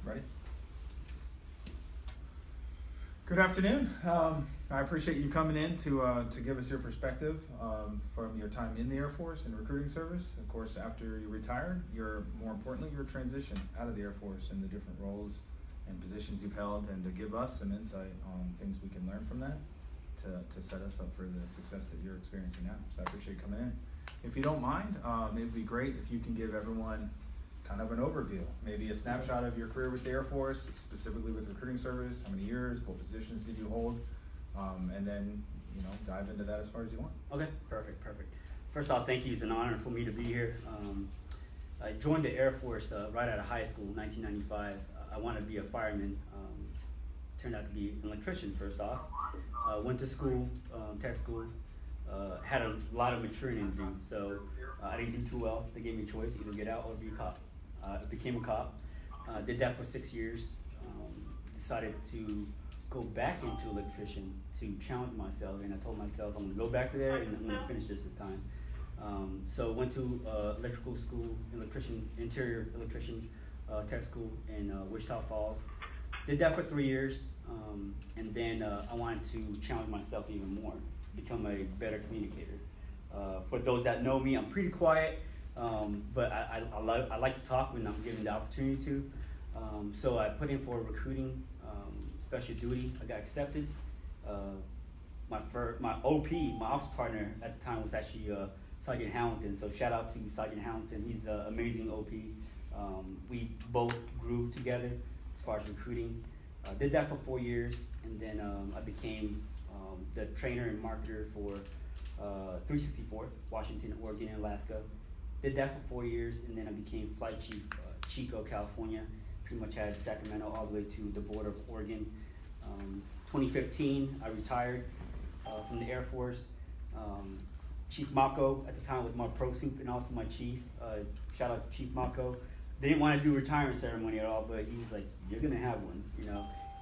Ready? Good afternoon. I appreciate you coming in to give us your perspective from your time in the Air Force and recruiting service. Of course, after you retired, more importantly, your transition out of the Air Force and the different roles and positions you've held, and to give us some insight on things we can learn from that to set us up for the success that you're experiencing now. So I appreciate you coming in. If you don't mind, it would be great if you can give everyone kind of an overview, maybe a snapshot of your career with the Air Force, specifically with recruiting service, how many years, what positions did you hold, and then, dive into that as far as you want. Okay, perfect. First off, thank you. It's an honor for me to be here. I joined the Air Force right out of high school, 1995. I wanted to be a fireman. Turned out to be an electrician first off. Went to school, tech school. Had a lot of maturing to do, so I didn't do too well. They gave me a choice, either get out or be a cop. I became a cop, did that for 6 years, decided to go back into electrician to challenge myself, and I told myself I'm going to go back to there and I'm going to finish this time. So went to electrical school, interior electrician tech school in Wichita Falls. Did that for 3 years, and then I wanted to challenge myself even more, become a better communicator. For those that know me, I'm pretty quiet, but I like to talk when I'm given the opportunity to. So I put in for recruiting, special duty. I got accepted. My OP, my office partner at the time was actually Sergeant Hamilton. So shout out to Sergeant Hamilton. He's an amazing OP. We both grew together as far as recruiting. Did that for 4 years, and then I became the trainer and marketer for 364th, Washington, Oregon, and Alaska. Did that for 4 years, and then I became flight chief, Chico, California. Pretty much had Sacramento all the way to the border of Oregon. 2015, I retired from the Air Force. Chief Mako at the time was my pro soup and also my chief. Shout out to Chief Mako. They didn't want to do a retirement ceremony at all, but he was like, "You're gonna have one,"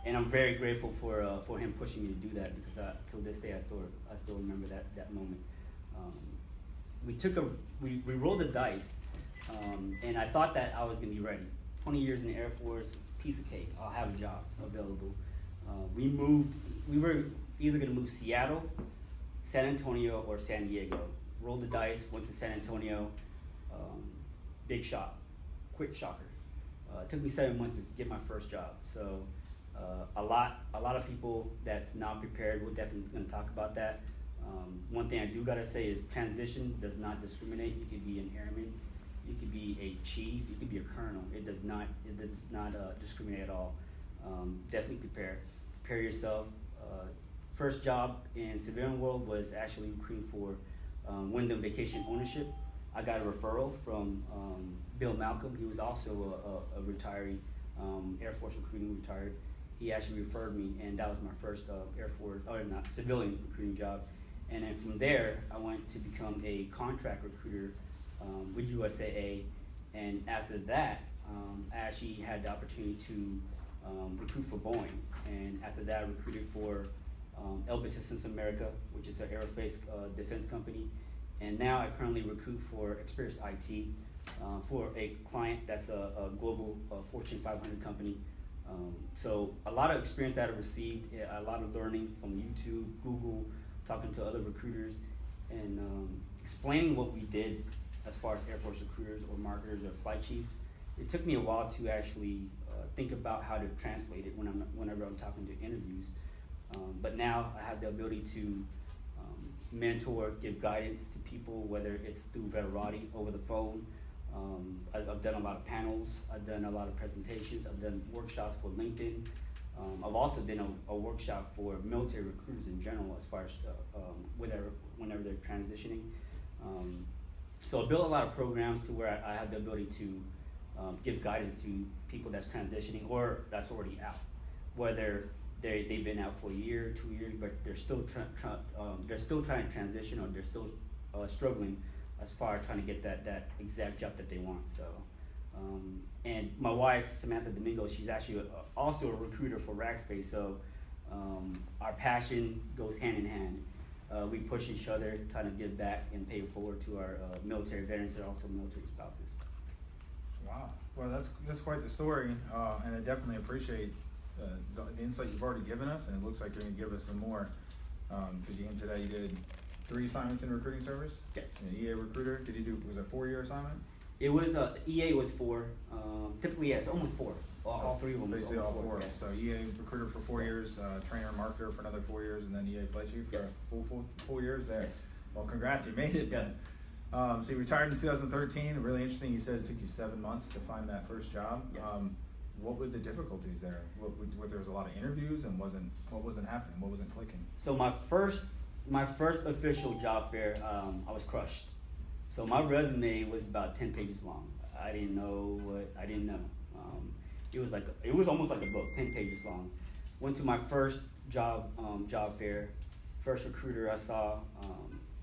And I'm very grateful for him pushing me to do that, because till this day I still remember that moment. We rolled the dice, and I thought that I was gonna be ready. 20 years in the Air Force, piece of cake. I'll have a job available. We were either gonna move Seattle, San Antonio, or San Diego. Rolled the dice, went to San Antonio. Big shot, quick shocker. It took me 7 months to get my first job. So a lot of people that's not prepared, we're definitely gonna talk about that. One thing I do gotta say is transition does not discriminate. You could be an airman, you could be a chief, you could be a colonel. It does not discriminate at all. Definitely prepare yourself. First job in civilian world was actually recruiting for Wyndham Vacation Ownership. I got a referral from Bill Malcolm. He was also a retiree, Air Force recruiting, retired. He actually referred me, and that was my first civilian recruiting job. And then from there, I went to become a contract recruiter with USAA. And after that, I actually had the opportunity to recruit for Boeing. And after that, I recruited for Elbit Systems America, which is an aerospace defense company. And now I currently recruit for Experience IT for a client that's a global Fortune 500 company. So a lot of experience that I've received, a lot of learning from YouTube, Google, talking to other recruiters, and explaining what we did as far as Air Force recruiters or marketers or flight chiefs. It took me a while to actually think about how to translate it whenever I'm talking to interviews. But now I have the ability to mentor, give guidance to people, whether it's through Veterati, over the phone. I've done a lot of panels, I've done a lot of presentations, I've done workshops for LinkedIn. I've also done a workshop for military recruiters in general, as far as whenever they're transitioning. So I built a lot of programs to where I have the ability to give guidance to people that's transitioning or that's already out, whether they've been out for a year, 2 years, but they're still trying to transition, or they're still struggling as far as trying to get that exact job that they want. So, and my wife, Samantha Domingo, she's actually also a recruiter for Rackspace. So our passion goes hand in hand. We push each other, trying to give back and pay it forward to our military veterans and also military spouses. Wow, Well, that's quite the story, and I definitely appreciate the insight you've already given us, and it looks like you're going to give us some more. Because you hinted at you did 3 assignments in recruiting service. Yes. An EA recruiter. Did you do? Was it a 4-year assignment? It was EA was 4. Typically, yes, almost 4. All 3 of them. Basically all 4. Yeah. So EA recruiter for 4 years, trainer and marketer for another 4 years, and then EA flight chief for Yes. full years there. Yes. Well, congrats, you made it. Yeah. So you retired in 2013. Really interesting. You said it took you 7 months to find that first job. Yes. What were the difficulties there? There was a lot of interviews, and what wasn't happening? What wasn't clicking? So my first official job fair, I was crushed. So my resume was about 10 pages long. I didn't know what I didn't know. It was almost like a book, 10 pages long. Went to my first job fair. First recruiter I saw,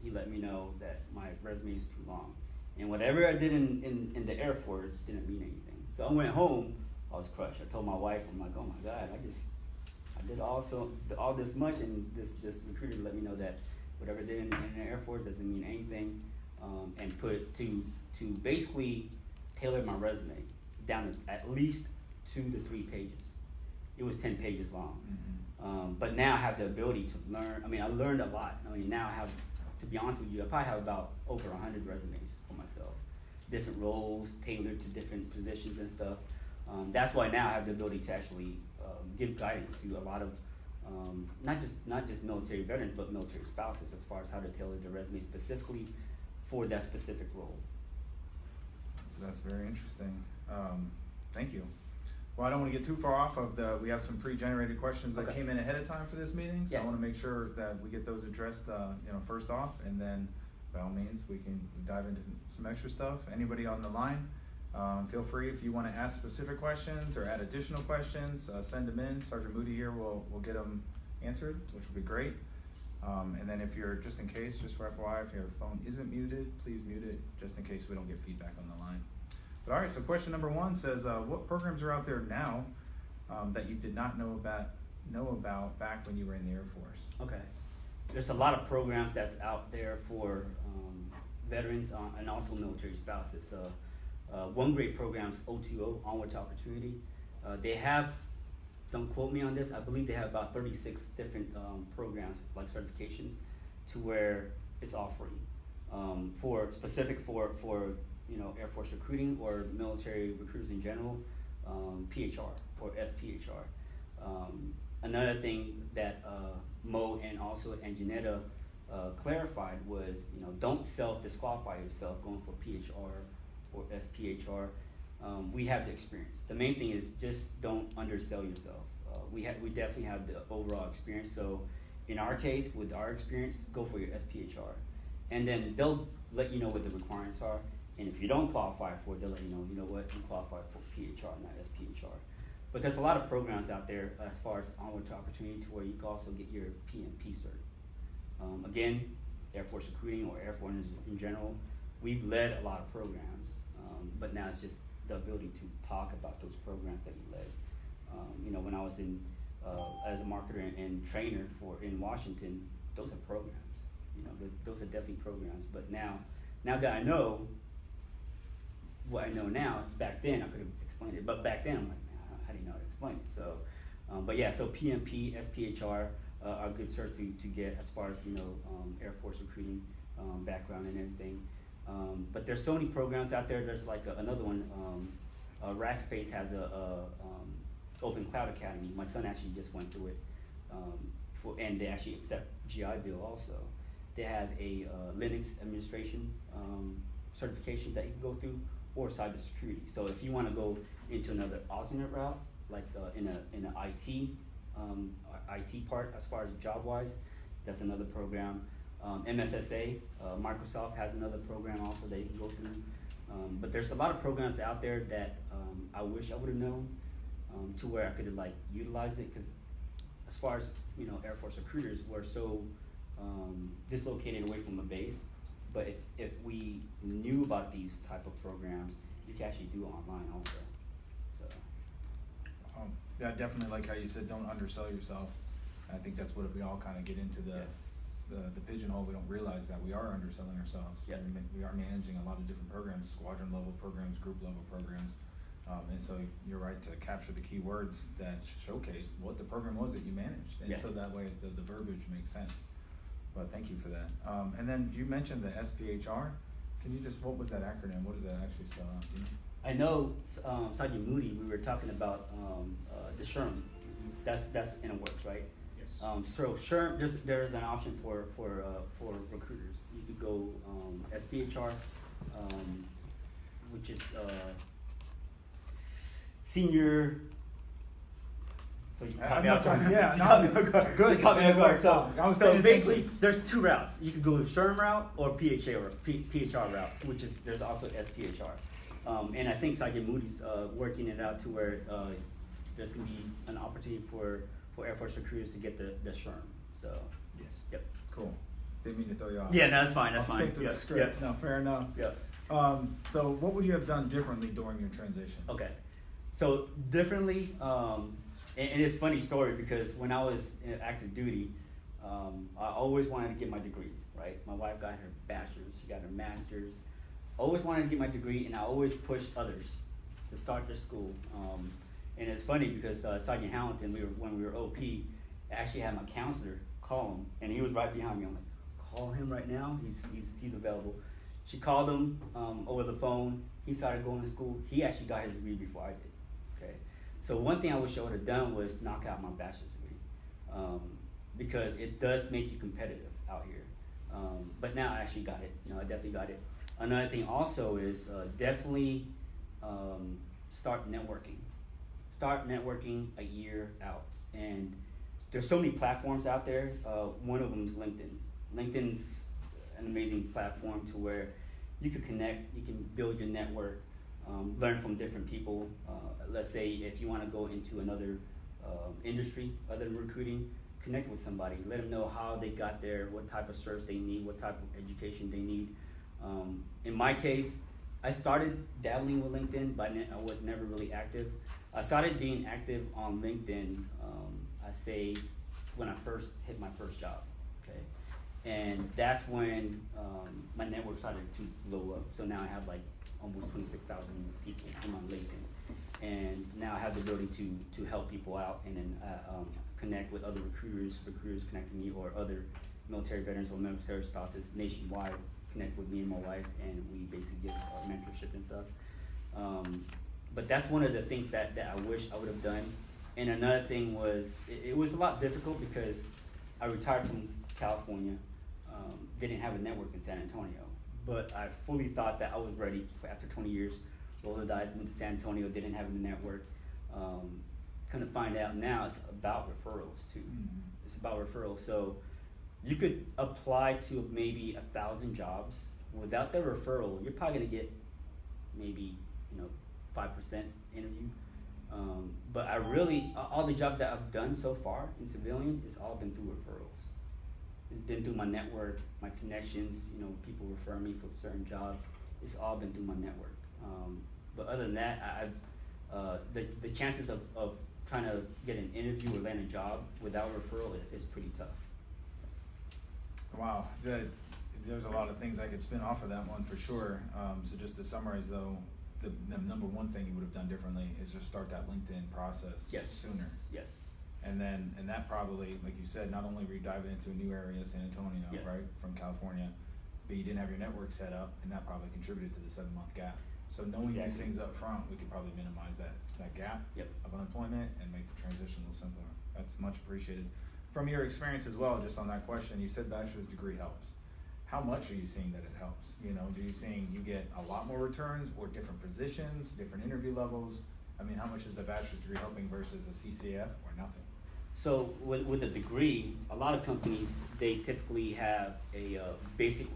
he let me know that my resume is too long, and whatever I did in the Air Force didn't mean anything. So I went home. I was crushed. I told my wife, I'm like, oh my God, I did all this much, and this recruiter let me know that whatever I did in the Air Force doesn't mean anything, and put to basically tailor my resume down to at least 2 to 3 pages. It was 10 pages long. Mm-hmm. But now I have the ability to learn. I mean, I learned a lot. I mean, now I have, to be honest with you, I probably have about over 100 resumes for myself. Different roles, tailored to different positions and stuff. That's why now I have the ability to actually give guidance to a lot of, not just military veterans, but military spouses as far as how to tailor the resume specifically for that specific role. So that's very interesting. Thank you. Well, I don't want to get too far off of we have some pre-generated questions that Okay. came in ahead of time for this meeting, so Yeah. I want to make sure that we get those addressed, first off, and then by all means, we can dive into some extra stuff. Anybody on the line, feel free if you want to ask specific questions or add additional questions, send them in. Sergeant Moody here will get them answered, which will be great. And then if you're, just in case, just for FYI, if your phone isn't muted, please mute it, just in case we don't get feedback on the line. But all right, so question number 1 says, what programs are out there now that you did not know about back when you were in the Air Force? Okay. There's a lot of programs that's out there for veterans and also military spouses. One great program is O2O, Onward to Opportunity. They have, don't quote me on this, I believe they have about 36 different programs, like certifications, to where it's all free. For Air Force recruiting or military recruiters in general, PHR or SPHR. Another thing that Mo and also Janetta clarified was, don't self-disqualify yourself going for PHR or SPHR. We have the experience. The main thing is just don't undersell yourself. We definitely have the overall experience. So in our case, with our experience, go for your SPHR. And then they'll let you know what the requirements are. And if you don't qualify for it, they'll let you know what, you qualify for PHR, not SPHR. But there's a lot of programs out there as far as Onward to Opportunity to where you can also get your PMP cert. Again, Air Force recruiting or Air Force in general, we've led a lot of programs, but now it's just the ability to talk about those programs that you led. When I was as a marketer and trainer in Washington, those are programs. Those are definitely programs. But now that I know what I know now, back then I could have explained it. But back then I'm like, man, how do you know how to explain it? So, so PMP, SPHR are good certs to get as far as Air Force recruiting background and everything. But there's so many programs out there. There's like another one. Rackspace has a Open Cloud Academy. My son actually just went through it, and they actually accept GI Bill also. They have a Linux administration certification that you can go through, or cybersecurity. So if you want to go into another alternate route, like in an IT part as far as job wise, that's another program. MSSA, Microsoft has another program also that you can go through. But there's a lot of programs out there that I wish I would have known to where I could have utilized it, because as far as Air Force recruiters, we're so dislocated away from the base. But if we knew about these type of programs, you can actually do it online also. So. Yeah, definitely like how you said, don't undersell yourself. I think that's what we all kind of get into the pigeonhole. We don't realize that we are underselling ourselves. Yep. We are managing a lot of different programs, squadron level programs, group level programs. And so you're right to capture the key words that showcase what the program was that you managed. And Yeah. so that way the verbiage makes sense. But thank you for that. And then you mentioned the SPHR. Can you just, what was that acronym? What does that actually spell out? Do you know? I know, Sergeant Moody, we were talking about the SHRM. That's in the works, right? Yes. So SHRM, there's an option for recruiters. You could go SPHR, which is senior. So you caught me I'm off not guard. trying- yeah, You no, caught me off guard. good. You caught me off guard. So, I was so paying basically, attention. there's two routes. You could go the SHRM route or PHR route, which is there's also SPHR. And I think Sergeant Moody's working it out to where there's gonna be an opportunity for Air Force recruiters to get the SHRM. So, Yes. yep. Cool. Didn't mean to throw you off. Yeah, no, that's fine. That's I'll fine. stick to Yeah, the script. yeah. No, fair enough. Yeah. So what would you have done differently during your transition? Okay, so differently, and it's a funny story because when I was in active duty, I always wanted to get my degree, right? My wife got her bachelor's, she got her master's. Always wanted to get my degree, and I always pushed others to start their school. And it's funny because Sergeant Hamilton, when we were OP, I actually had my counselor call him, and he was right behind me. I'm like, call him right now. He's available. She called him over the phone. He started going to school. He actually got his degree before I did. Okay, so one thing I wish I would have done was knock out my bachelor's degree, because it does make you competitive out here. But now I actually got it. I definitely got it. Another thing also is definitely start networking. Start networking a year out, and there's so many platforms out there. One of them is LinkedIn. LinkedIn's an amazing platform to where you can connect, you can build your network, learn from different people. Let's say if you want to go into another industry other than recruiting, connect with somebody, let them know how they got there, what type of certs they need, what type of education they need. In my case, I started dabbling with LinkedIn, but I was never really active. I started being active on LinkedIn, I say, when I first hit my first job, okay? And that's when my network started to blow up. So now I have like almost 26,000 people on LinkedIn. And now I have the ability to help people out and then connect with other recruiters connecting me, or other military veterans or military spouses nationwide connect with me and my wife, and we basically give mentorship and stuff. But that's one of the things that I wish I would have done. And another thing was, it was a lot difficult because I retired from California, didn't have a network in San Antonio, but I fully thought that I was ready after 20 years. Rolled the dice, went to San Antonio, didn't have a network. Kind of find out now it's about referrals too. Mm-hmm. It's about referrals. So you could apply to maybe 1,000 jobs. Without the referral, you're probably gonna get maybe 5% interview. But I really, all the jobs that I've done so far in civilian, it's all been through referrals. It's been through my network, my connections, people refer me for certain jobs. It's all been through my network. But other than that, the chances of trying to get an interview or land a job without a referral is pretty tough. Wow, there's a lot of things I could spin off of that one for sure. So just to summarize though, the number one thing you would have done differently is just start that LinkedIn process sooner. Yes. And that probably, like you said, not only were you diving into a new area, San Antonio, right, from California, but you didn't have your network set up, and that probably contributed to the 7-month gap. So knowing these things up front, we could probably minimize that gap of unemployment and make the transition a little simpler. That's much appreciated. From your experience as well, just on that question, you said bachelor's degree helps. How much are you seeing that it helps? Do you seeing you get a lot more returns, or different positions, different interview levels? I mean, how much is the bachelor's degree helping versus a CCF or nothing? So with a degree, a lot of companies, they typically have a basic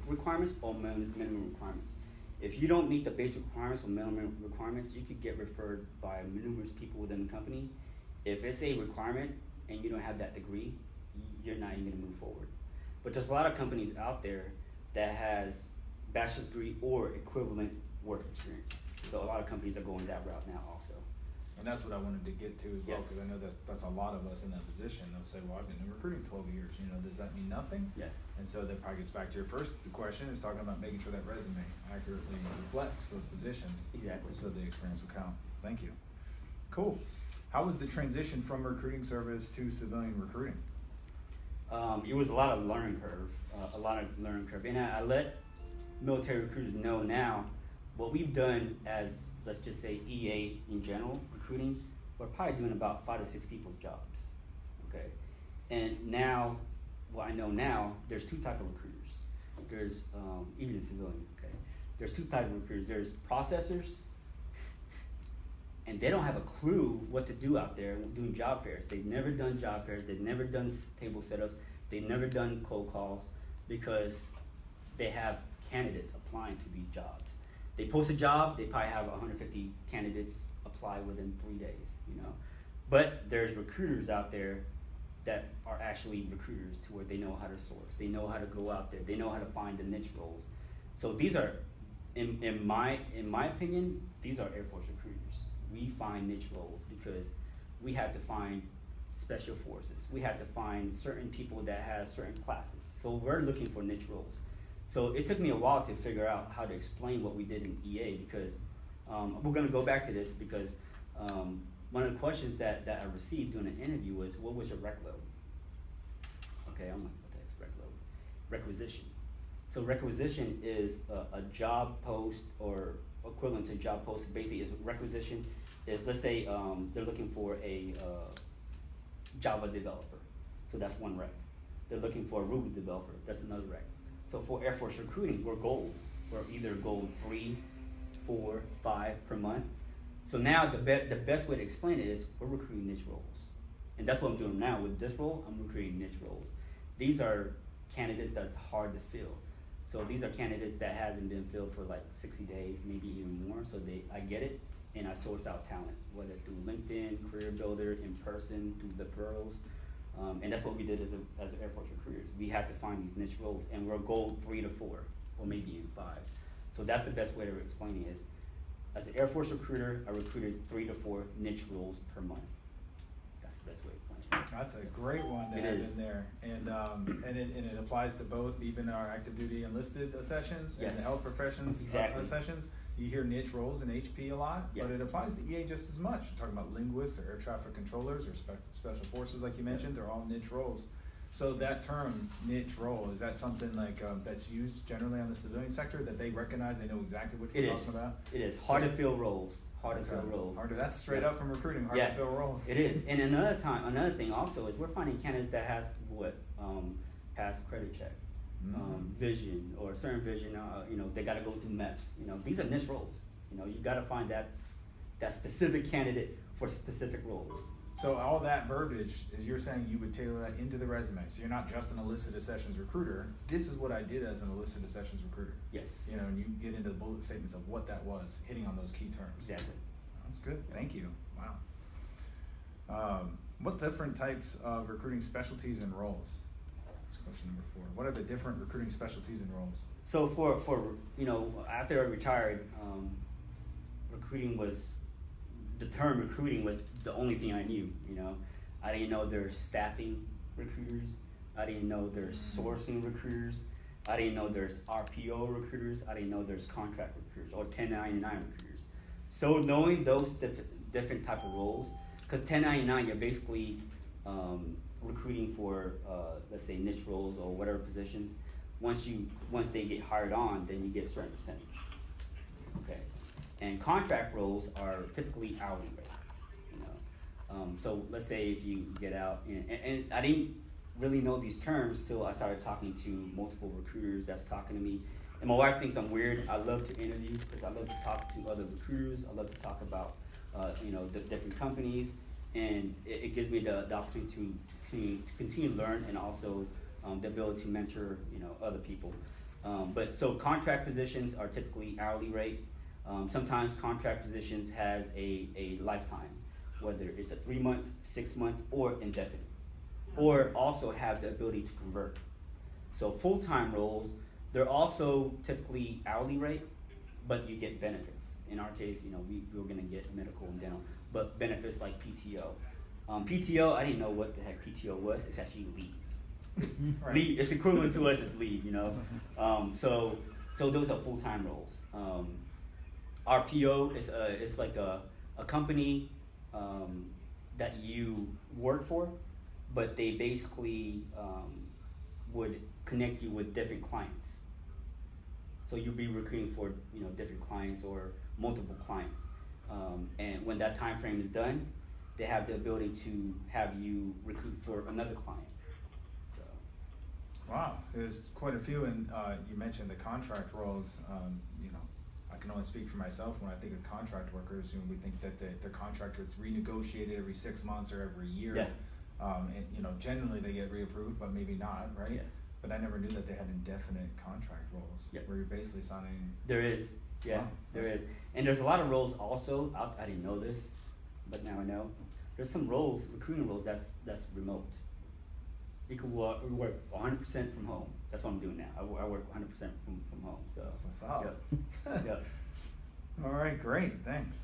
requirements or minimum requirements. If you don't meet the basic requirements or minimum requirements, you could get referred by numerous people within the company. If it's a requirement and you don't have that degree, you're not even gonna move forward. But there's a lot of companies out there that has bachelor's degree or equivalent work experience. So a lot of companies are going that route now also. And that's what I wanted to get to as well, Yes. because I know that that's a lot of us in that position. They'll say, well, I've been in recruiting 12 years, does that mean nothing? Yeah. And so that probably gets back to your first question, is talking about making sure that resume accurately reflects those positions. Exactly. So the experience will count. Thank you. Cool. How was the transition from recruiting service to civilian recruiting? It was a lot of learning curve, and I let military recruiters know now what we've done as, let's just say, EA in general, recruiting, we're probably doing about 5 to 6 people's jobs, okay? And now, what I know now, there's 2 types of recruiters. There's, even in civilian, okay? There's 2 types of recruiters. There's processors, and they don't have a clue what to do out there doing job fairs. They've never done job fairs. They've never done table setups. They've never done cold calls, because they have candidates applying to these jobs. They post a job, they probably have 150 candidates apply within 3 days, But there's recruiters out there that are actually recruiters, to where they know how to source. They know how to go out there. They know how to find the niche roles. So these are, in my opinion, these are Air Force recruiters. We find niche roles because we have to find special forces. We have to find certain people that have certain classes. So we're looking for niche roles. So it took me a while to figure out how to explain what we did in EA, because we're going to go back to this, because one of the questions that I received during an interview was, what was your rec load? Okay, I'm like, what the heck's rec load? Requisition. So requisition is a job post, or equivalent to job post. Basically, is requisition is, let's say they're looking for a Java developer. So that's one rec. They're looking for a Ruby developer. That's another rec. So for Air Force recruiting, we're gold. We're either gold 3, 4, 5 per month. So now the best way to explain it is, we're recruiting niche roles. And that's what I'm doing now with this role. I'm recruiting niche roles. These are candidates that's hard to fill. So these are candidates that hasn't been filled for like 60 days, maybe even more. So I get it, and I source out talent, whether through LinkedIn, Career Builder, in person, through referrals. And that's what we did as Air Force recruiters. We had to find these niche roles, and we're gold 3 to 4, or maybe even 5. So that's the best way to explain it is, as an Air Force recruiter, I recruited 3 to 4 niche roles per month. That's the best way to explain it. That's a great one to have in there, and it applies to both, even our active duty enlisted sessions and the health professions sessions. You hear niche roles in HP a lot, but it applies to EA just as much. You're talking about linguists or air traffic controllers or special forces, like you mentioned. They're all niche roles. So that term, niche role, is that something like that's used generally on the civilian sector, that they recognize, they know exactly what you're talking about? It is. Hard to fill roles. Hard to fill roles. That's straight up from recruiting, hard to fill roles. It is. And another thing also is, we're finding candidates that has pass credit check, vision, or certain vision, they gotta go through MEPS. These are niche roles. You gotta find that specific candidate for specific roles. So all that verbiage is, you're saying you would tailor that into the resume. So you're not just an enlisted accessions recruiter. This is what I did as an enlisted accessions recruiter. Yes. And you get into the bullet statements of what that was, hitting on those key terms. Exactly. That's good. Thank you. Wow. What different types of recruiting specialties and roles? That's question number 4. What are the different recruiting specialties and roles? So for after I retired, the term recruiting was the only thing I knew. I didn't know there's staffing recruiters. I didn't know there's sourcing recruiters. I didn't know there's RPO recruiters. I didn't know there's contract recruiters or 1099 recruiters. So knowing those different type of roles, because 1099, you're basically recruiting for let's say niche roles or whatever positions. Once they get hired on, then you get a certain percentage. Okay. And contract roles are typically hourly rate. So let's say if you get out, and I didn't really know these terms till I started talking to multiple recruiters that's talking to me. And my wife thinks I'm weird. I love to interview because I love to talk to other recruiters. I love to talk about the different companies, and it gives me the opportunity to continue to learn, and also the ability to mentor other people. But so contract positions are typically hourly rate. Sometimes contract positions has a lifetime, whether it's a 3 months, 6 month, or indefinite, or also have the ability to convert. So full-time roles, they're also typically hourly rate, but you get benefits. In our case, we were gonna get medical and dental, but benefits like PTO. PTO, I didn't know what the heck PTO was. It's actually leave. Right. Leave. It's equivalent to us as leave. So those are full-time roles. RPO is it's like a company that you work for, but they basically would connect you with different clients. So you'll be recruiting for different clients or multiple clients, and when that time frame is done, they have the ability to have you recruit for another client. So. Wow, there's quite a few, and you mentioned the contract roles. I can only speak for myself. When I think of contract workers, we think that the contract gets renegotiated every 6 months or every year. Yeah. And generally they get reapproved, but maybe not, right? Yeah. But I never knew that they had indefinite contract roles. Yeah. Where you're basically signing. There is, yeah, Wow. there is, and there's a lot of roles also. I didn't know this, but now I know. There's some roles, recruiting roles, that's remote. You can work 100% from home. That's what I'm doing now. I work 100% from home. So That's what's up. Yep. All right, great, thanks.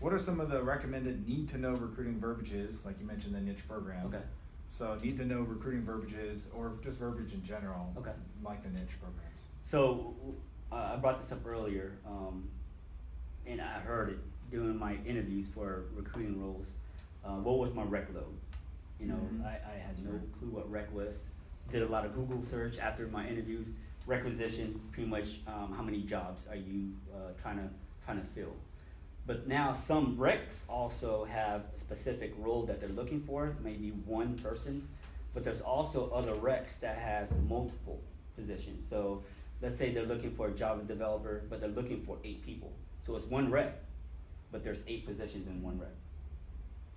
What are some of the recommended need-to-know recruiting verbiages, like you mentioned the niche programs? Okay. So need-to-know recruiting verbiages, or just verbiage in general, Okay. like the niche programs. So I brought this up earlier, and I heard it doing my interviews for recruiting roles. What was my rec load? Mhm. I had no clue what rec was. Did a lot of Google search after my interviews. Requisition, pretty much, how many jobs are you trying to fill? But now some recs also have a specific role that they're looking for, maybe one person, but there's also other recs that has multiple positions. So let's say they're looking for a Java developer, but they're looking for 8 people. So it's one rec, but there's 8 positions in one rec.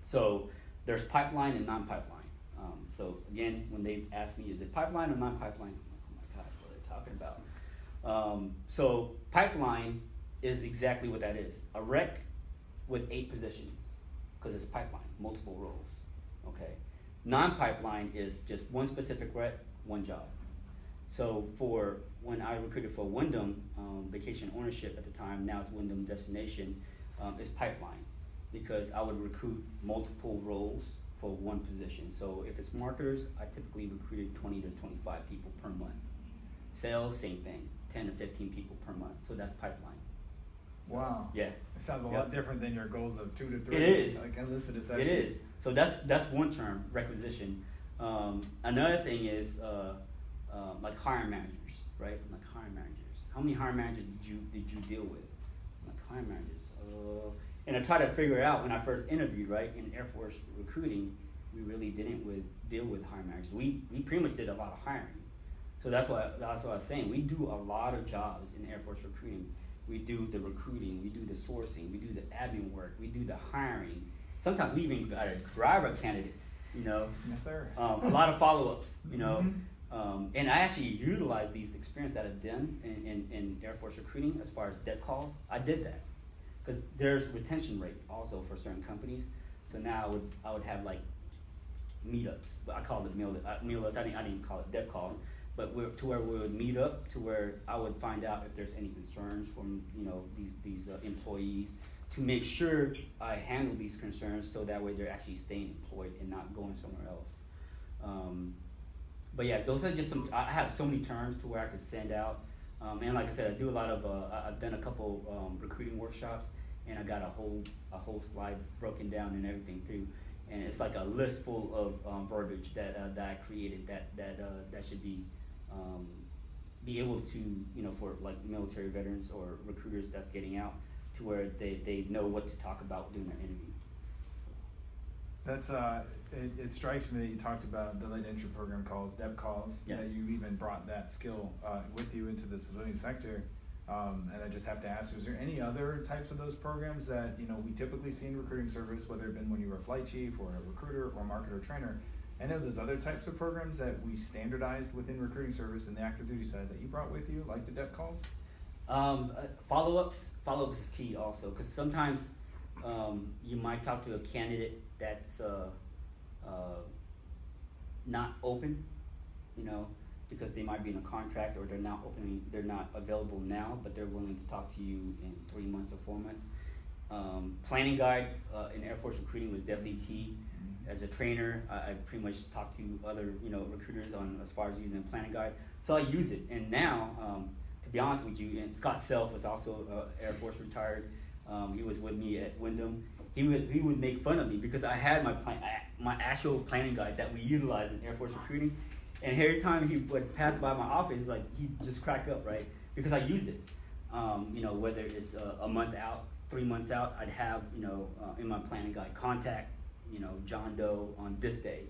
So there's pipeline and non-pipeline. So again, when they ask me, is it pipeline or non-pipeline? I'm like, oh my gosh, what are they talking about? So pipeline is exactly what that is. A rec with 8 positions, because it's pipeline, multiple roles, okay? Non-pipeline is just one specific rec, one job. So for when I recruited for Wyndham Vacation Ownership at the time, now it's Wyndham Destination, it's pipeline, because I would recruit multiple roles for one position. So if it's marketers, I typically recruited 20 to 25 people per month. Sales, same thing, 10 to 15 people per month. So that's pipeline. Wow. Yeah. It sounds a lot different than your goals of 2 to 3. It is. Like enlisted accessions. It is. So that's one term, requisition. Another thing is like hiring managers, right? Like hiring managers. How many hiring managers did you deal with? Like hiring managers. And I tried to figure it out when I first interviewed, right? In Air Force recruiting, we really didn't deal with hiring managers. We pretty much did a lot of hiring. So that's what I was saying. We do a lot of jobs in Air Force recruiting. We do the recruiting, we do the sourcing, we do the admin work, we do the hiring. Sometimes we even got to drive our candidates, Yes, sir. A lot of follow-ups, Mhm. and I actually utilized these experience that I've done in Air Force recruiting as far as debt calls. I did that because there's retention rate also for certain companies. So now I would have like meetups, but I call it meetups. I didn't call it debt calls, but to where we would meet up, to where I would find out if there's any concerns from these employees, to make sure I handle these concerns so that way they're actually staying employed and not going somewhere else. But yeah, those are just some. I have so many terms to where I could send out, and like I said, I do a lot of. I've done a couple recruiting workshops, and I got a whole slide broken down and everything too. And it's like a list full of verbiage that I created that should be able to for like military veterans or recruiters that's getting out, to where they know what to talk about during their interview. That's it strikes me that you talked about delayed entry program calls, DEP calls. Yeah. That you even brought that skill with you into the civilian sector. And I just have to ask, is there any other types of those programs that we typically see in recruiting service, whether it been when you were a flight chief or a recruiter or marketer trainer? I know there's other types of programs that we standardized within recruiting service in the active duty side that you brought with you, like the DEP calls? Follow-ups is key also, because sometimes you might talk to a candidate that's not open, because they might be in a contract or they're not available now, but they're willing to talk to you in 3 months or 4 months. Planning guide in Air Force recruiting was definitely key. As a trainer, I pretty much talked to other recruiters on as far as using a planning guide, so I use it. And now, to be honest with you, and Scott Self was also Air Force retired. He was with me at Wyndham. He would make fun of me because I had my actual planning guide that we utilize in Air Force recruiting, and every time he would pass by my office, like he'd just crack up, right? Because I used it. Whether it's a month out, 3 months out, I'd have in my planning guide contact John Doe on this day.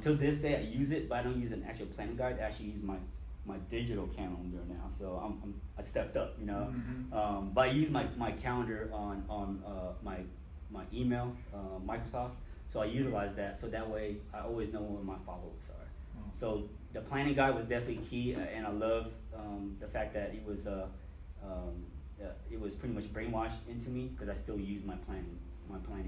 Till this day, I use it, but I don't use an actual planning guide. I actually use my digital calendar now, so I stepped up, But I use my calendar on my email, Microsoft. So I utilize that, so that way I always know where my follow-ups are. So the planning guide was definitely key, and I love the fact that it was pretty much brainwashed into me because I still use my planning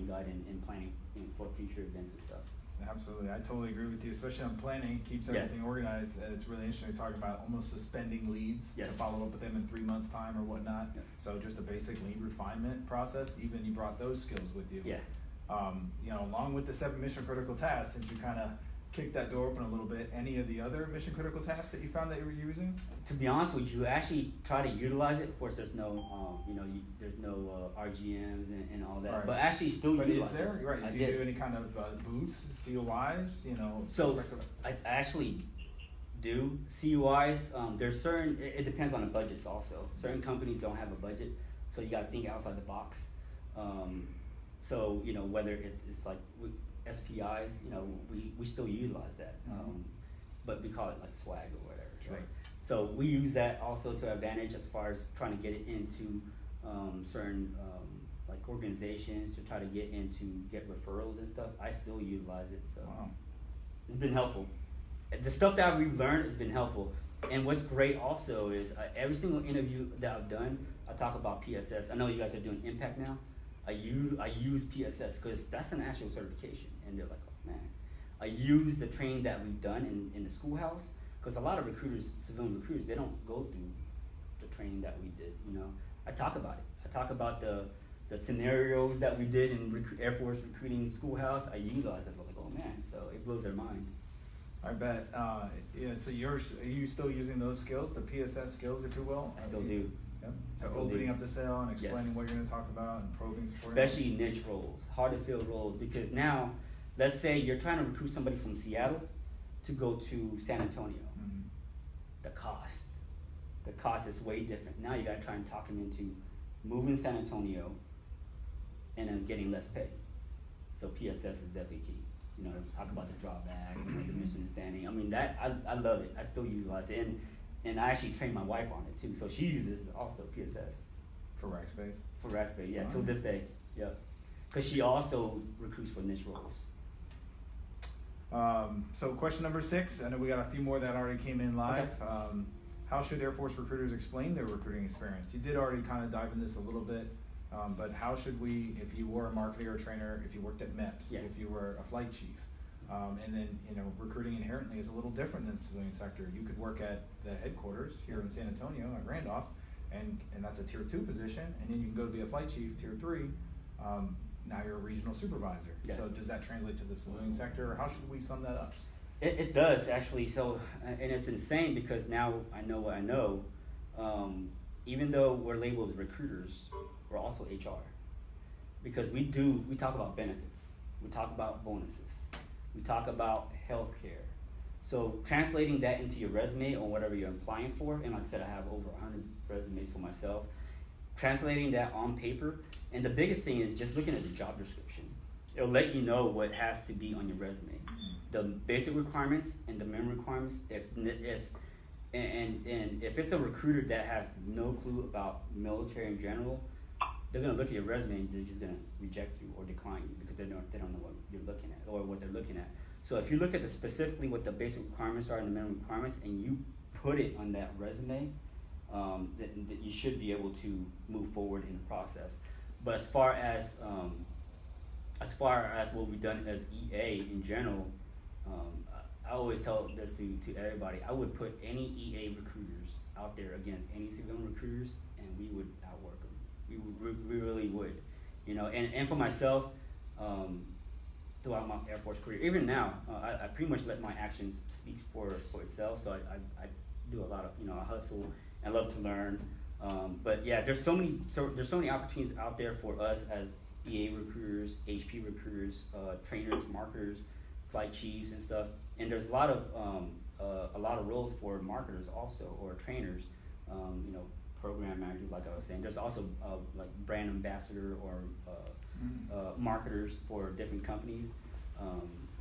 guide and planning for future events and stuff. Absolutely, I totally agree with you, especially on planning, keeps everything organized. It's really interesting to talk about almost suspending leads to follow up with them in 3 months' time or whatnot. So just a basic lead refinement process, even you brought those skills with you. Along with the 7 mission critical tasks, since you kind of kicked that door open a little bit, any of the other mission critical tasks that you found that you were using? To be honest with you, actually try to utilize it. Of course, there's no, there's no RGMs and all that, but actually still utilize it. But is there, right, do you do any kind of boots, COIs, So I actually do CUIs. There's certain, it depends on the budgets also. Certain companies don't have a budget, so you got to think outside the box. So whether it's like SPIs, we still utilize that, but we call it like swag or whatever, right? So we use that also to our advantage as far as trying to get it into certain like organizations to try to get referrals and stuff. I still utilize it, so it's been helpful. The stuff that we've learned has been helpful. And what's great also is every single interview that I've done, I talk about PSS. I know you guys are doing Impact now. I use PSS because that's an actual certification, and they're like, oh man. I use the training that we've done in the schoolhouse because a lot of recruiters, civilian recruiters, they don't go through the training that we did. I talk about it. I talk about the scenarios that we did in Air Force recruiting schoolhouse. I utilize it. They're like, oh man, so it blows their mind. I bet. So are you still using those skills, the PSS skills, if you will? I still do. Yep. So opening up the cell and explaining what you're going to talk about and probing. Especially niche roles, hard to fill roles, because now, let's say you're trying to recruit somebody from Seattle to go to San Antonio. The cost is way different. Now you got to try and talk them into moving to San Antonio and then getting less pay. So PSS is definitely key. Talk about the drawback, the misunderstanding. I mean, that I love it. I still utilize it. And I actually trained my wife on it too, so she uses also PSS. For Rackspace? For Rackspace, yeah, till this day, yeah. Because she also recruits for niche roles. So question number 6, I know we got a few more that already came in live. Okay. How should Air Force recruiters explain their recruiting experience? You did already kind of dive in this a little bit, but how should we, if you were a marketer or trainer, if you worked at MEPS, if you were a flight chief, and then recruiting inherently is a little different than the civilian sector. You could work at the headquarters here in San Antonio at Randolph, and that's a tier 2 position, and then you can go to be a flight chief, tier 3. Now you're a regional supervisor. So does that translate to the civilian sector, or how should we sum that up? It does actually. So, and it's insane because now I know what I know. Even though we're labeled as recruiters, we're also HR, because we talk about benefits, we talk about bonuses. We talk about healthcare. So translating that into your resume or whatever you're applying for, and like I said, I have over 100 resumes for myself, translating that on paper, and the biggest thing is just looking at the job description. It'll let you know what has to be on your resume. The basic requirements and the minimum requirements. If it's a recruiter that has no clue about military in general, they're gonna look at your resume and they're just gonna reject you or decline you because they don't know what you're looking at or what they're looking at. So if you look at specifically what the basic requirements are and the minimum requirements, and you put it on that resume, that you should be able to move forward in the process. But as far as what we've done as EA in general, I always tell this to everybody. I would put any EA recruiters out there against any civilian recruiters, and we would outwork them. We really would, you know. And for myself, throughout my Air Force career, even now, I pretty much let my actions speak for itself. So I do a lot of, you know, I hustle and love to learn. But yeah, there's so many opportunities out there for us as EA recruiters, HP recruiters, trainers, marketers, flight chiefs and stuff. And there's a lot of roles for marketers also, or trainers, you know, program managers, like I was saying. There's also like brand ambassador or marketers for different companies.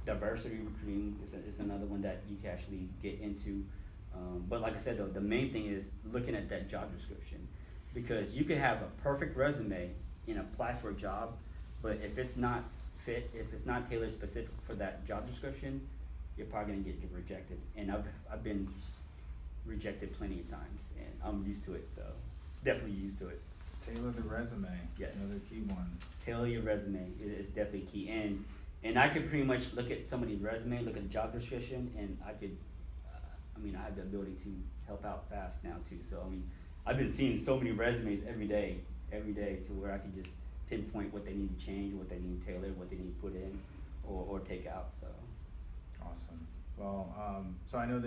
Diversity recruiting is another one that you can actually get into. But like I said, though, the main thing is looking at that job description, because you could have a perfect resume and apply for a job, but if it's not fit, if it's not tailored specific for that job description, you're probably gonna get rejected. And I've been rejected plenty of times, and I'm used to it, so definitely used to it. Tailor the resume. Yes. Another key one. Tailor your resume is definitely key. And I could pretty much look at somebody's resume, look at the job description, and I could, I have the ability to help out fast now too. So I mean, I've been seeing so many resumes every day to where I can just pinpoint what they need to change, what they need to tailor, what they need to put in or take out. So awesome. Well, so I know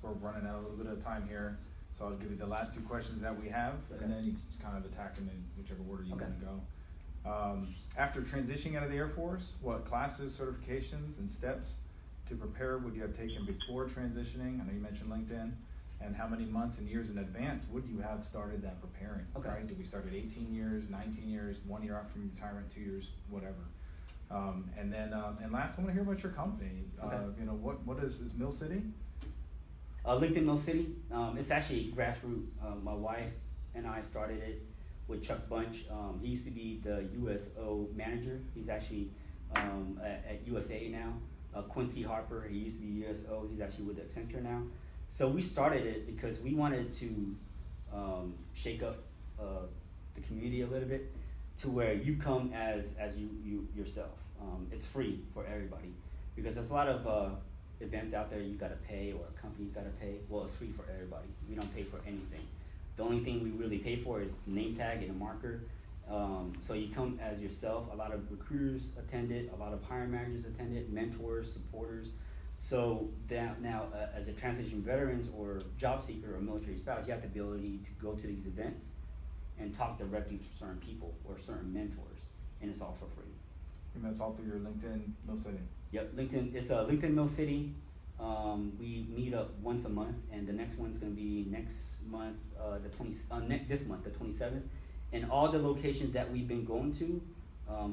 we're running out a little bit of time here, so I'll give you the last two questions that we have, Okay. and then you can just kind of attack them in whichever order you Okay. want to go. After transitioning out of the Air Force, what classes, certifications, and steps to prepare would you have taken before transitioning? I know you mentioned LinkedIn. And how many months and years in advance would you have started that preparing? Okay. Right? Did we start at 18 years, 19 years, 1 year out from retirement, 2 years, whatever? And then, and last, I want to hear about your company. Okay. You know, what is Mill City? LinkedIn Mill City, it's actually grassroots. My wife and I started it with Chuck Bunch. He used to be the USO manager. He's actually at USA now. Quincy Harper, he used to be USO. He's actually with Accenture now. So we started it because we wanted to shake up the community a little bit, to where you come as you yourself. It's free for everybody, because there's a lot of events out there you gotta pay, or companies gotta pay. Well, it's free for everybody. We don't pay for anything. The only thing we really pay for is name tag and a marker. So you come as yourself. A lot of recruiters attended, a lot of hiring managers attended, mentors, supporters. So that now, as a transition veterans or job seeker or military spouse, you have the ability to go to these events and talk directly to certain people or certain mentors, and it's all for free. And that's all through your LinkedIn Mill City. Yep, LinkedIn. It's LinkedIn Mill City. We meet up once a month, and the next one's gonna be next month, this month, the 27th. And all the locations that we've been going to,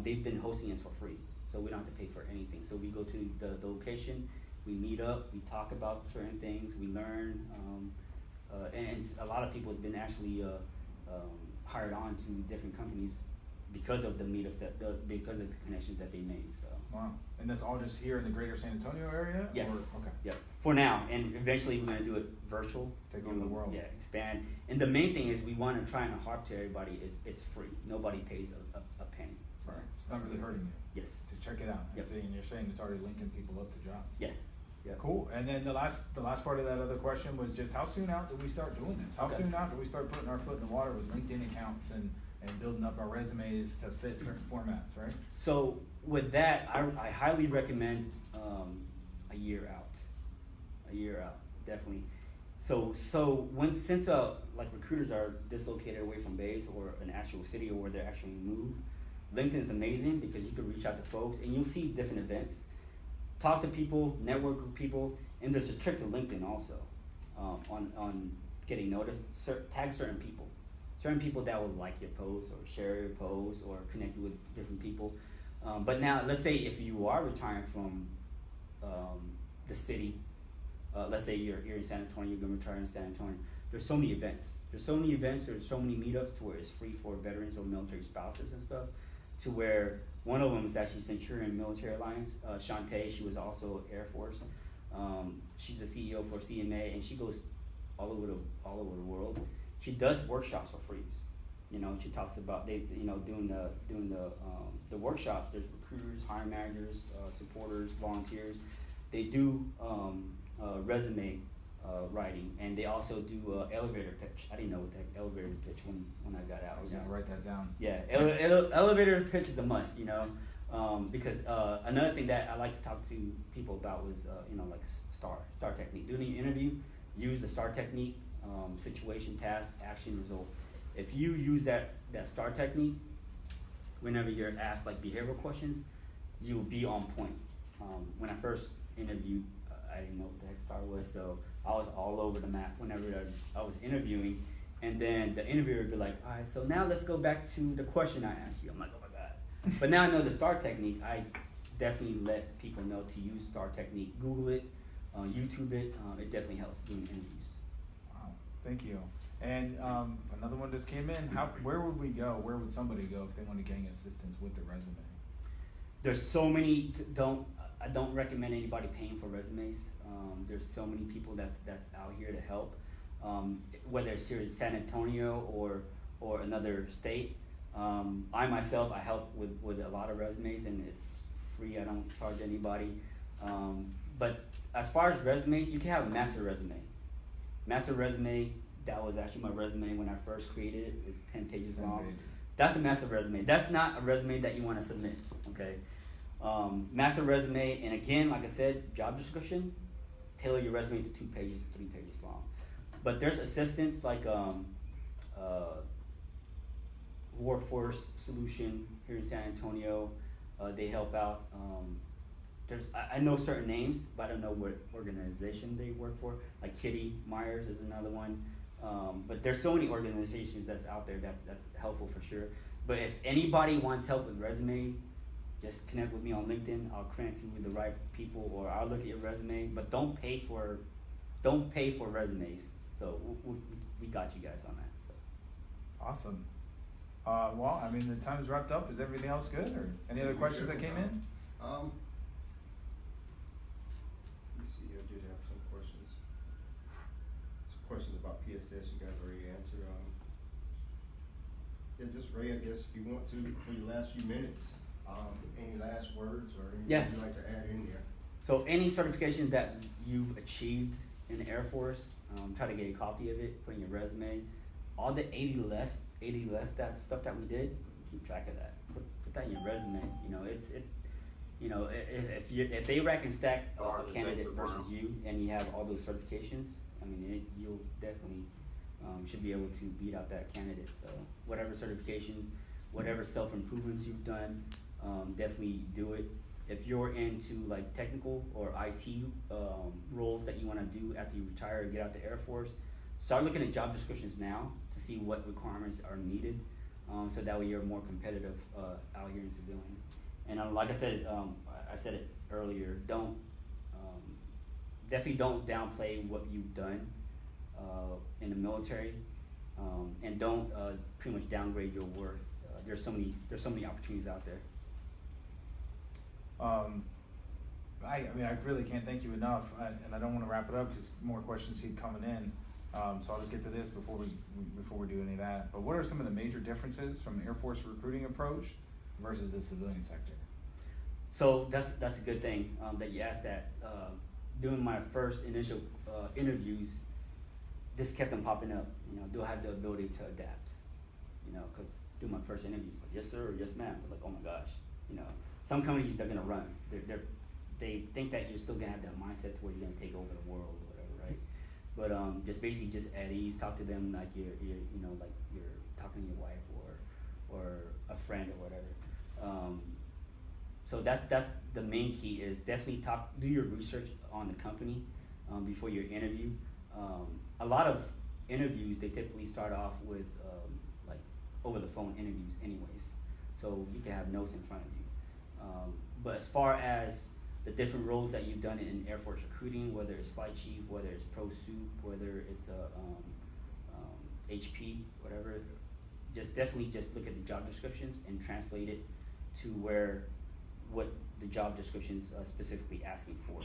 they've been hosting us for free, so we don't have to pay for anything. So we go to the location. We meet up, we talk about certain things, we learn, and a lot of people have been actually hired on to different companies because of the meetups, because of the connections that they made. So. Wow. And that's all just here in the greater San Antonio area? Yes. Or, okay. Yep. For now, and eventually we're going to do it virtual. Take over the world. Yeah, expand. And the main thing is we want to try and harp to everybody is it's free. Nobody pays a penny. So, Right. It's not really hurting you. Yes. To check it out and Yep. see, and you're saying it's already linking people up to jobs. Yeah. Yeah. Cool. And then the last part of that other question was just how soon out do we start doing this? How Okay. soon out do we start putting our foot in the water with LinkedIn accounts and building up our resumes to fit certain formats, right? So with that, I highly recommend a year out. A year out, definitely. So since like recruiters are dislocated away from base or an actual city or where they're actually moved, LinkedIn is amazing because you can reach out to folks and you'll see different events. Talk to people, network with people, and there's a trick to LinkedIn also on getting noticed. Tag certain people that will like your post or share your post or connect you with different people. But now, let's say if you are retiring from the city, let's say you're in San Antonio, you're going to retire in San Antonio. There's so many events. There's so many meetups to where it's free for veterans or military spouses and stuff. To where one of them is actually Centurion Military Alliance. Shantae, she was also Air Force. She's the CEO for CMA, and she goes all over the world. She does workshops for free. You know, she talks about doing the workshops. There's recruiters, hiring managers, supporters, volunteers. they do resume writing, and they also do elevator pitch. I didn't know what the heck elevator pitch when I got out. I was gonna write that down. Yeah, elevator pitch is a must, you know, because another thing that I like to talk to people about was, you know, like star technique. Doing the interview, use the star technique, situation, task, action, result. If you use that star technique, whenever you're asked like behavioral questions, you will be on point. When I first interviewed, I didn't know what the heck star was, so I was all over the map whenever I was interviewing. And then the interviewer would be like, all right, so now let's go back to the question I asked you. I'm like, oh my God. But now I know the STAR technique. I definitely let people know to use STAR technique. Google it, YouTube it. It definitely helps doing interviews. Wow, thank you. And another one just came in. Where would we go? Where would somebody go if they want to gain assistance with their resume? There's so many. I don't recommend anybody paying for resumes. There's so many people that's out here to help. Whether it's here in San Antonio or another state. I myself, I help with a lot of resumes, and it's free. I don't charge anybody. But as far as resumes, you can have a master resume. Master resume, that was actually my resume when I first created it. It's 10 pages long. Pages. That's a master resume. That's not a resume that you want to submit, okay? Master resume, and again, like I said, job description, tailor your resume to 2 pages, 3 pages long. But there's assistants like Workforce Solution here in San Antonio. They help out. I know certain names, but I don't know what organization they work for. Like Kitty Myers is another one. But there's so many organizations that's out there that's helpful for sure. But if anybody wants help with resume, just connect with me on LinkedIn. I'll connect you with the right people, or I'll look at your resume. But don't pay for resumes. So we got you guys on that. So Awesome. Well, I mean, the time's wrapped up. Is everything else good, or any other questions that came in? Let me see, I did have some questions. Some questions about PSS you guys already answered. Yeah, just Ray, I guess if you want to, for your last few minutes, any last words or anything you'd like to add in there? So any certification that you've achieved in the Air Force, try to get a copy of it, put in your resume. All the 80 less that stuff that we did, keep track of that. Put that in your resume. You know, if they rack and stack a candidate versus you, and you have all those certifications, I mean, you'll definitely should be able to beat out that candidate. So whatever certifications, whatever self-improvements you've done, definitely do it. If you're into like technical or IT roles that you want to do after you retire or get out the Air Force, start looking at job descriptions now to see what requirements are needed, so that way you're more competitive out here in civilian. And like I said it earlier, definitely don't downplay what you've done in the military, and don't pretty much downgrade your worth. There's so many opportunities out there. I mean, I really can't thank you enough, and I don't want to wrap it up because more questions keep coming in. So I'll just get to this before we do any of that. But what are some of the major differences from Air Force recruiting approach versus the civilian sector? So that's a good thing that you asked that. Doing my first initial interviews, this kept on popping up. You know, do I have the ability to adapt? You know, because doing my first interviews, like yes sir, or yes ma'am. But like, oh my gosh, you know, some companies they're gonna run. They think that you're still gonna have that mindset to where you're gonna take over the world or whatever, right? But just basically just at ease, talk to them like you're you know, like you're talking to your wife or a friend or whatever. So that's the main key is definitely do your research on the company before your interview. A lot of interviews they typically start off with like over the phone interviews anyways, so you can have notes in front of you. But as far as the different roles that you've done in Air Force recruiting, whether it's flight chief, whether it's pro soup, whether it's HP, whatever, definitely look at the job descriptions and translate it to what the job description's specifically asking for.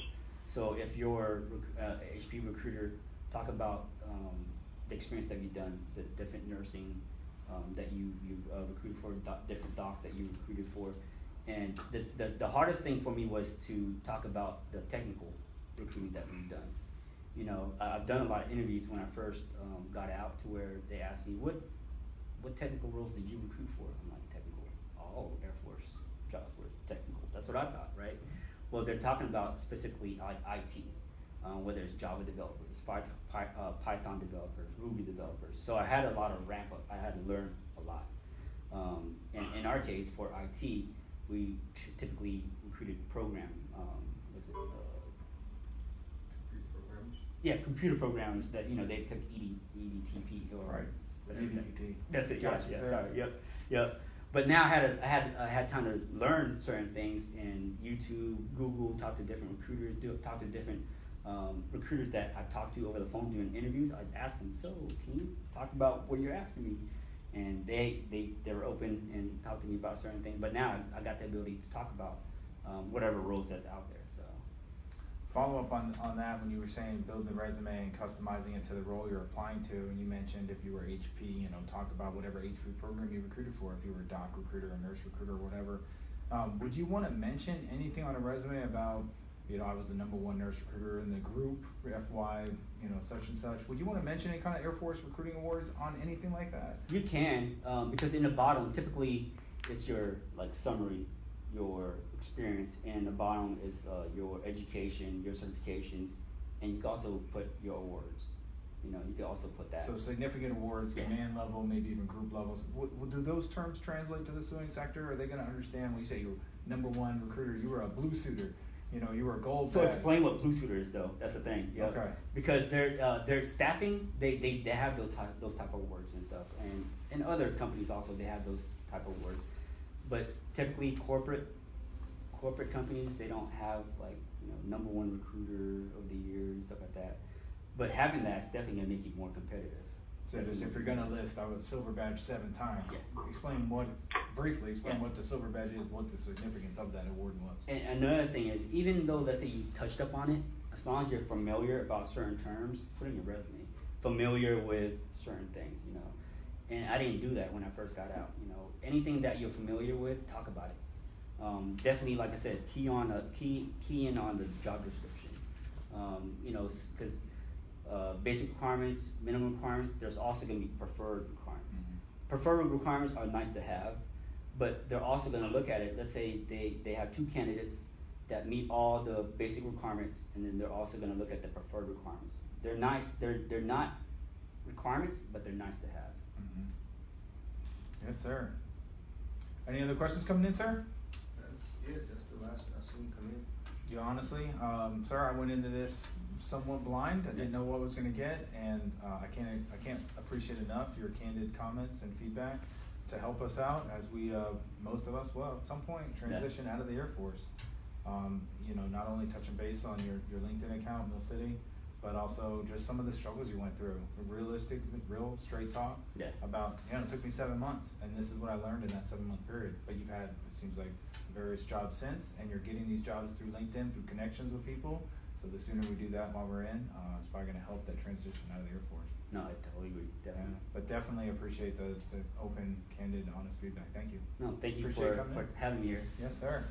So if you're HP recruiter, talk about the experience that you've done, the different nursing that you recruited for, different docs that you recruited for, And the hardest thing for me was to talk about the technical recruiting that we've done. You know, I've done a lot of interviews when I first got out, to where they asked me, what technical roles did you recruit for? I'm like, technical, all Air Force jobs were technical. That's what I thought, right? Well, they're talking about specifically IT, whether it's Java developers, Python developers, Ruby developers. So I had a lot of ramp up. I had to learn a lot. And in our case, for IT, we typically recruited computer programmers that, you know, they took EDTP or Right. whatever. EDT. That's it. Gotcha, Yeah. sir. Sorry. Yep. But now I had time to learn certain things in YouTube, Google, talk to different recruiters, talk to different recruiters that I've talked to over the phone during interviews. I'd ask them, so can you talk about what you're asking me? And they were open and talked to me about certain things. But now I got the ability to talk about whatever roles that's out there. So Follow up on that, when you were saying building the resume and customizing it to the role you're applying to, and you mentioned if you were HP, you know, talk about whatever HP program you recruited for, if you were a doc recruiter, a nurse recruiter, or whatever. Would you want to mention anything on a resume about, you know, I was the #1 nurse recruiter in the group, FY, you know, such and such? Would you want to mention any kind of Air Force recruiting awards on anything like that? you can, because in the bottom, typically it's your like summary, your experience, and the bottom is your education, your certifications, and you can also put your awards. You know, you can also put that. So significant awards, Yeah. command level, maybe even group levels. Do those terms translate to the civilian sector? Are they going to understand when you say you're #1 recruiter, you were a blue suiter, you know, you were a gold So badge? explain what blue shooter is, though. That's the thing. Yeah. Okay. Because their staffing, they have those type of words and stuff, and other companies also, they have those type of words. But typically corporate companies, they don't have like, you know, #1 recruiter of the year and stuff like that. But having that's definitely gonna make you more competitive. So just if you're gonna list, I was silver badge 7 times. Yeah. Explain briefly Yeah. what the silver badge is, what the significance of that award was. And another thing is, even though, let's say you touched up on it, as long as you're familiar about certain terms, put in your resume, familiar with certain things, you know. And I didn't do that when I first got out, you know. Anything that you're familiar with, talk about it. Definitely, like I said, key in on the job description. You know, because basic requirements, minimum requirements, there's also going to be preferred requirements. Mhm. Preferred requirements are nice to have, but they're also going to look at it. Let's say they have 2 candidates that meet all the basic requirements, and then they're also going to look at the preferred requirements. They're nice. They're not requirements, but they're nice to have. Mhm. Yes, sir. Any other questions coming in, sir? That's it, that's the last I seen come in. You honestly, sir, I went into this somewhat blind. I didn't know what I was going to get, and I can't appreciate enough your candid comments and feedback to help us out as we, most of us, well, at some point transition out of the Air Force. You know, not only touching base on your LinkedIn account, Mill City, but also just some of the struggles you went through. Realistic, real straight talk Yeah. about, you know, it took me 7 months, and this is what I learned in that 7-month period. But you've had, it seems like, various jobs since, and you're getting these jobs through LinkedIn, through connections with people. So the sooner we do that while we're in, it's probably going to help that transition out of the Air Force. No, I totally agree. Definitely. But definitely appreciate the open, candid, honest feedback. Thank you. No, thank you Appreciate for coming in. having me here. Yes, sir.